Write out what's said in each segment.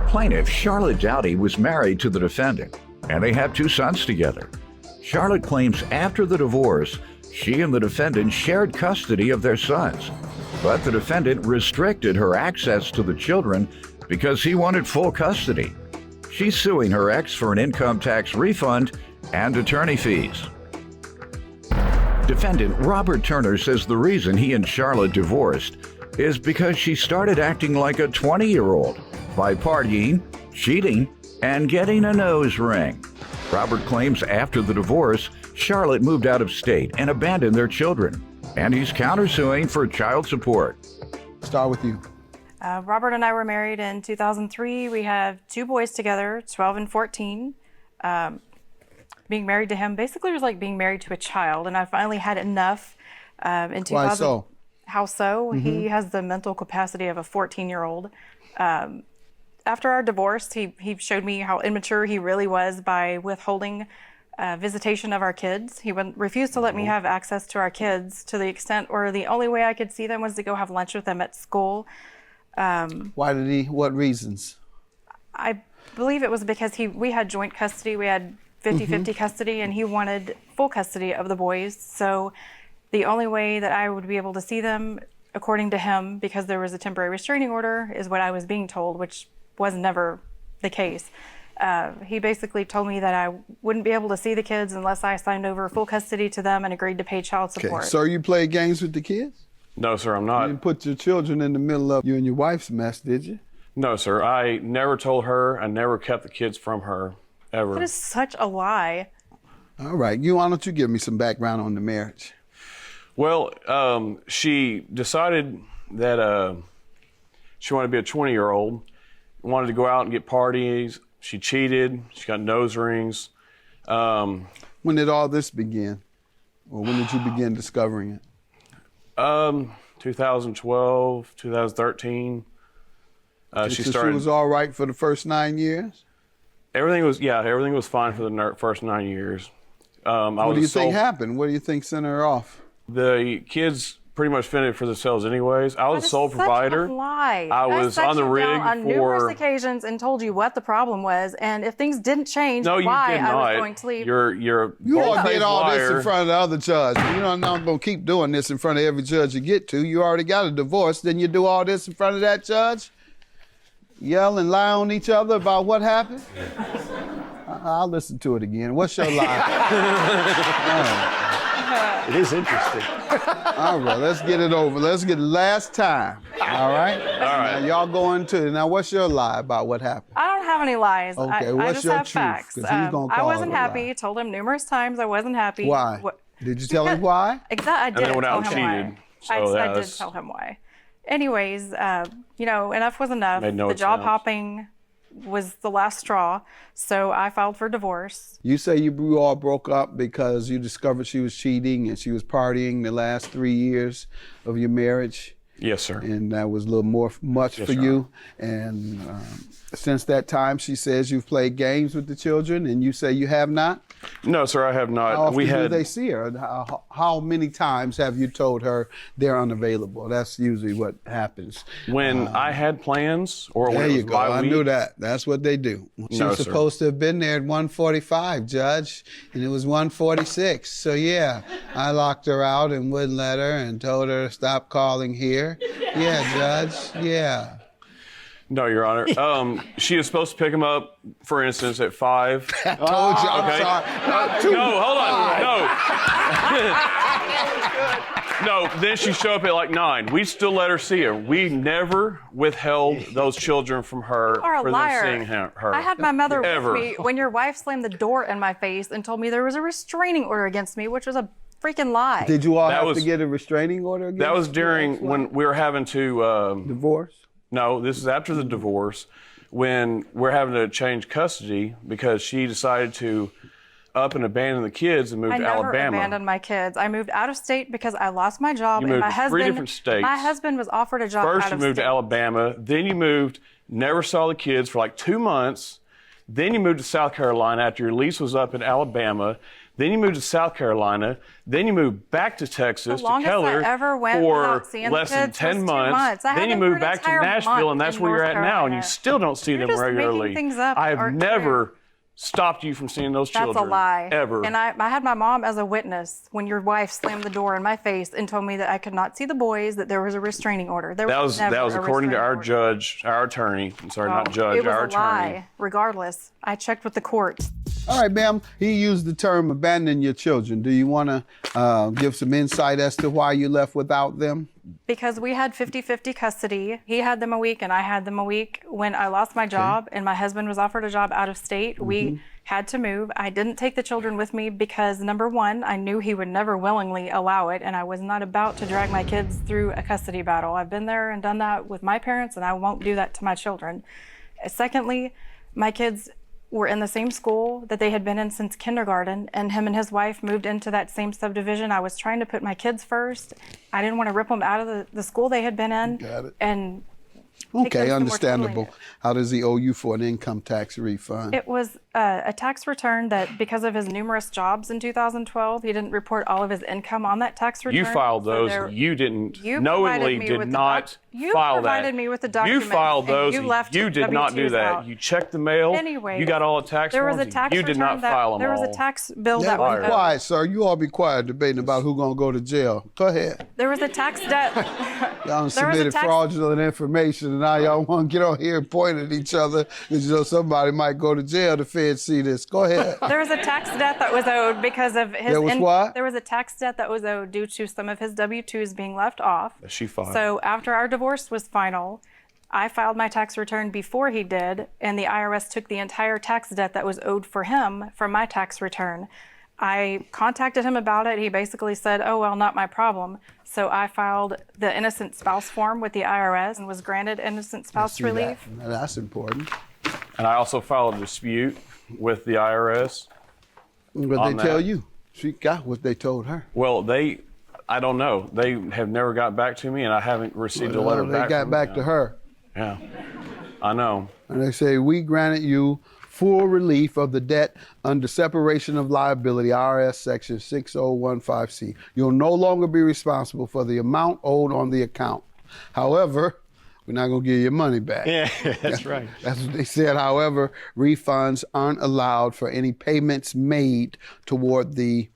Plaintiff Charlotte Dowdy was married to the defendant, and they have 2 sons together. Charlotte claims after the divorce, she and the defendant shared custody of their sons, but the defendant restricted her access to the children because he wanted full custody. She's suing her ex for an income tax refund and attorney fees. Defendant Robert Turner says the reason he and Charlotte divorced is because she started acting like a 20-year-old by partying, cheating, and getting a nose ring. Robert claims after the divorce, Charlotte moved out of state and abandoned their children, and he's countersuing for child support. Start with you. Robert and I were married in 2003. We have 2 boys together, 12 and 14. Being married to him basically was like being married to a child, and I finally had enough in 2000. Why so? How so? He has the mental capacity of a 14-year-old. After our divorce, he showed me how immature he really was by withholding visitation of our kids. He refused to let me have access to our kids to the extent where the only way I could see them was to go have lunch with them at school. Why did he? What reasons? I believe it was because we had joint custody. We had 50-50 custody, and he wanted full custody of the boys. So the only way that I would be able to see them, according to him, because there was a temporary restraining order, is what I was being told, which was never the case. He basically told me that I wouldn't be able to see the kids unless I signed over full custody to them and agreed to pay child support. Okay, so you played games with the kids? No, sir, I'm not. You didn't put your children in the middle of you and your wife's mess, did you? No, sir. I never told her. I never kept the kids from her, ever. That is such a lie. All right. Why don't you give me some background on the marriage? Well, she decided that she wanted to be a 20-year-old, wanted to go out and get parties. She cheated. She got nose rings. When did all this begin? Or when did you begin discovering it? 2012, 2013. She started. She was all right for the first 9 years? Everything was fine for the first 9 years. What do you think happened? What do you think sent her off? The kids pretty much fended for themselves anyways. I was the sole provider. Such a lie. I was on the rig on numerous occasions and told you what the problem was, and if things didn't change, no, you why did not. I was going to leave. You all did all this in front of the other judge. You're not going to keep doing this in front of every judge you get to. You already got a divorce. Then you do all this in front of that judge? Yell and lie on each other about what happened? I'll listen to it again. What's your lie? It is interesting. All right, let's get it over. Let's get it last time. All right? All right. Now, y'all go into it. Now, what's your lie about what happened? I don't have any lies. Okay, I what's just your have truth? facts. 'Cause he's gonna I call wasn't it a happy. lie. Told him numerous times I wasn't happy. Why? Did you tell him why? Exactly. I did then went tell out him and why. cheated. I did tell him why. Anyways, enough was enough. Made no the job sense. hopping was the last straw, so I filed for divorce. You say you all broke up because you discovered she was cheating and she was partying the last 3 years of your marriage? Yes, sir. And that was a little much for you. And since that time, she says you've played games with the children, and you say you have not? No, sir, I have not. How often do they see her? How many times have you told her they're unavailable? That's usually what happens. When I had plans, or there when it you was go. my I week. knew that. That's what they do. She No, was sir. supposed to have been there at 1:45, Judge, and it was 1:46. So yeah, I locked her out and wouldn't let her, and told her to stop calling here. Yeah, Judge. Yeah. No, Your Honor. She was supposed to pick him up, for instance, at 5. I told you. I'm Okay. sorry. Not too No, hold on. No. No, then she showed up at like 9. We still let her see her. We never withheld those children from her You are a for liar. them seeing her. I had my mother Ever. with me when your wife slammed the door in my face and told me there was a restraining order against me, which was a freaking lie. Did you all That have was- to get a restraining order against That was your during ex-wife? when we were having to... divorce? No, this is after the divorce, when we're having to change custody because she decided to up and abandon the kids and move I to never Alabama. abandoned my kids. I moved out of state because I lost my job, You and moved my to husband. 3 different states. My husband was offered a job First, out you of moved state. to Alabama. Then you moved, never saw the kids for like 2 months. Then you moved to South Carolina after your lease was up in Alabama. Then you moved to South Carolina. Then you moved back to Texas, The to longest Keller, I ever went for without seeing less the than kids 10 was 2 months. I had Then you them for moved an back to entire Nashville, month and that's in where you're North at now, and you Carolina. still don't see them just making regularly. things up I have or never stopped you from seeing those That's children. a lie. Ever. And I had my mom as a witness when your wife slammed the door in my face and told me that I could not see the boys, that there was a restraining order. There that was never a according to our restraining order. judge, our attorney. I'm sorry, Well, not judge, it was our a attorney. lie. Regardless, I checked with the court. All right, ma'am. He used the term abandon your children. Do you want to give some insight as to why you left without them? Because we had 50-50 custody. He had them a week and I had them a week. When I lost my job and my husband was offered a job out of state, we had to move. I didn't take the children with me because, number one, I knew he would never willingly allow it, and I was not about to drag my kids through a custody battle. I've been there and done that with my parents, and I won't do that to my children. Secondly, my kids were in the same school that they had been in since kindergarten, and him and his wife moved into that same subdivision. I was trying to put my kids first. I didn't want to rip them out of the school they had been in. Got it. And take them Okay, somewhere understandable. totally new. How does he owe you for an income tax refund? It was a tax return that, because of his numerous jobs in 2012, he didn't report all of his income on that tax return. You filed So those. there- You didn't You knowingly provided me did with the not you file that. provided me with the documents, You filed and those. you left you did not do W-2s that. out. You checked the mail. Anyway, you got all the tax there was forms. a tax you return did not that, file them there was all. a tax bill Yeah, that was Liar. quiet, sir. You all be quiet debating about who's going to go to jail. Go ahead. there was a tax debt. Y'all There was a submitted tax- fraudulent information, and now y'all want to get on here and point at each other because you know somebody might go to jail. The feds see this. Go ahead. There was a tax debt that was owed because of his. There was what? There was a tax debt that was owed due to some of his W-2s being left off. She filed. So after our divorce was final, I filed my tax return before he did, and the IRS took the entire tax debt that was owed for him from my tax return. I contacted him about it. He basically said, "Oh, well, not my problem." So I filed the innocent spouse form with the IRS and was granted innocent spouse See that? relief. Now, that's important. And I also filed a dispute with the IRS. But On they tell that. you she got what they told her. Well, I don't know. They have never got back to me, and I haven't received a letter Well, back. they got from back them. to her. Yeah, I know. And they say, we granted you full relief of the debt under separation of liability, IRS section 6015C. You'll no longer be responsible for the amount owed on the account. However, we're not going to give you your money back. Yeah, that's right. That's what they said. However, refunds aren't allowed for any payments made toward the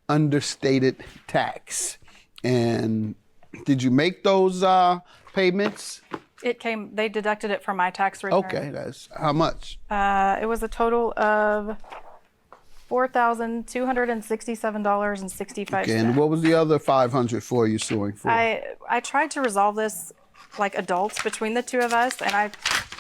understated tax. And did you make those payments? They deducted it from my tax return. Okay, that's how much? It was a total of $4,267.65. Okay, and what was the other $500 for you suing for? I tried to resolve this like adults between the two of us, and I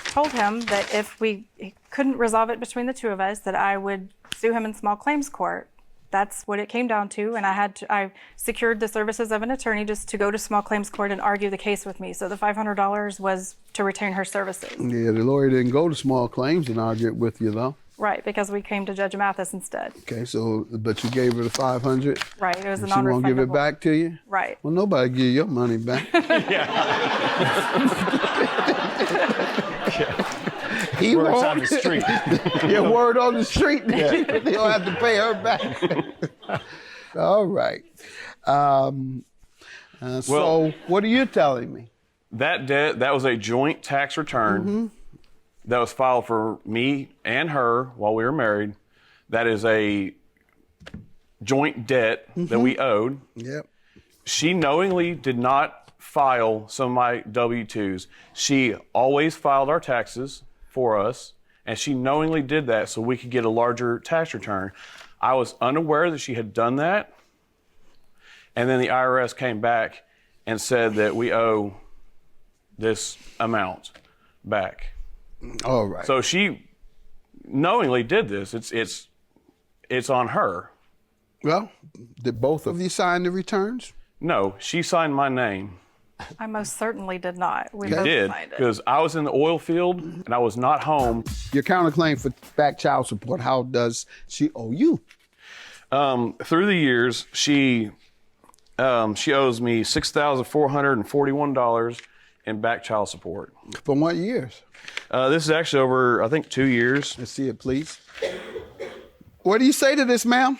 told him that if we couldn't resolve it between the two of us, that I would sue him in small claims court. That's what it came down to, and I secured the services of an attorney just to go to small claims court and argue the case with me. So the $500 was to retain her services. Yeah, the lawyer didn't go to small claims and argue it with you, though. Right, because we came to Judge Mathis instead. Okay, so, but you gave her the $500? Right, it was a She won't give it non-refundable. back to you? Right. Well, nobody give your money back. He Words won't. on the street. Your word on the street. They don't have to pay her back. All right. So what are you telling me? That debt, that was a joint tax return that was filed for me and her while we were married. That is a joint debt that we owed. Yep. She knowingly did not file some of my W-2s. She always filed our taxes for us, and she knowingly did that so we could get a larger tax return. I was unaware that she had done that, and then the IRS came back and said that we owe this amount back. All right. So she knowingly did this. It's on her. Well, did both of you sign the returns? No, she signed my name. I most certainly did not. We I both did, signed it. because I was in the oil field and I was not home. Your counterclaim for back child support, how does she owe you? Through the years, she owes me $6,441 in back child support. For what years? This is actually over, I think, 2 years. Let's see it, please. What do you say to this, ma'am?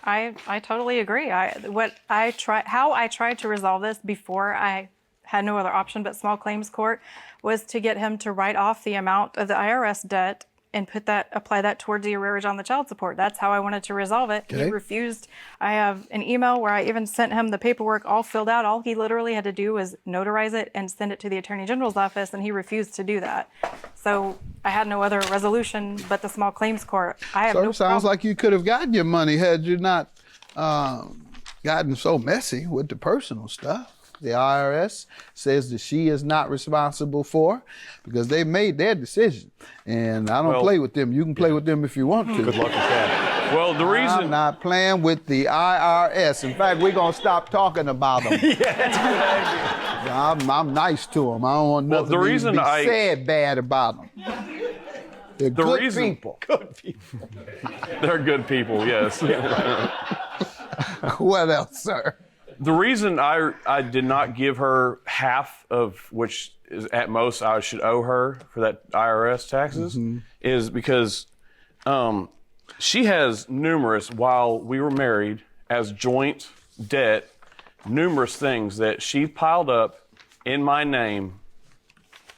I totally agree. How I tried to resolve this before I had no other option but small claims court was to get him to write off the amount of the IRS debt and apply that towards the arrearage on the child support. That's how I wanted to resolve it. Okay. He refused. I have an email where I even sent him the paperwork all filled out. All he literally had to do was notarize it and send it to the Attorney General's office, and he refused to do that. So I had no other resolution but the small claims court. I have So no it sounds problem. like you could have gotten your money had you not gotten so messy with the personal stuff. The IRS says that she is not responsible for because they made their decision. And I don't play with them. You can play with them if you want to. Good luck with that. Well, the reason I'm not playing with the IRS. In fact, we're going to stop talking about them. I'm nice to them. I don't want nothing the to reason be I- said bad about them. They're good reason- people. Good people. they're good people, yes. What else, sir? The reason I did not give her half of which is at most I should owe her for that IRS taxes is because she has numerous, while we were married, as joint debt, numerous things that she piled up in my name,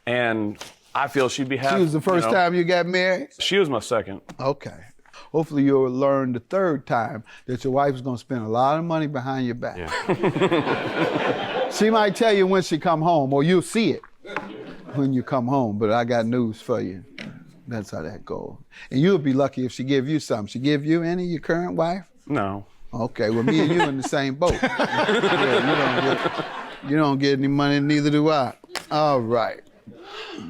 and I feel she'd be happy. She was the first time you got married? She was my second. Okay. Hopefully you'll learn the third time that your wife is going to spend a lot of money behind your back. Yeah. She might tell you when she come home, or you'll see it when you come home, but I got news for you. That's how that goes. And you'll be lucky if she give you something. She give you any, your current wife? No. Okay, well, me and you in the same boat. You don't get any money, neither do I. All right.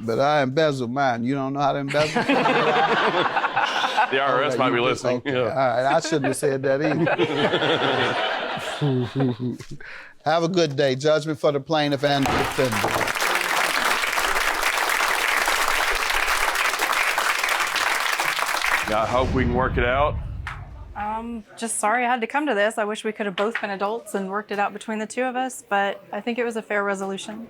But I embezzle mine. You don't know how to embezzle? The IRS might be listening. Okay. Yeah. All right, I shouldn't have said that either. Have a good day. Judgment for the plaintiff and the defendant. I hope we can work it out. Just sorry I had to come to this. I wish we could have both been adults and worked it out between the two of us, but I think it was a fair resolution.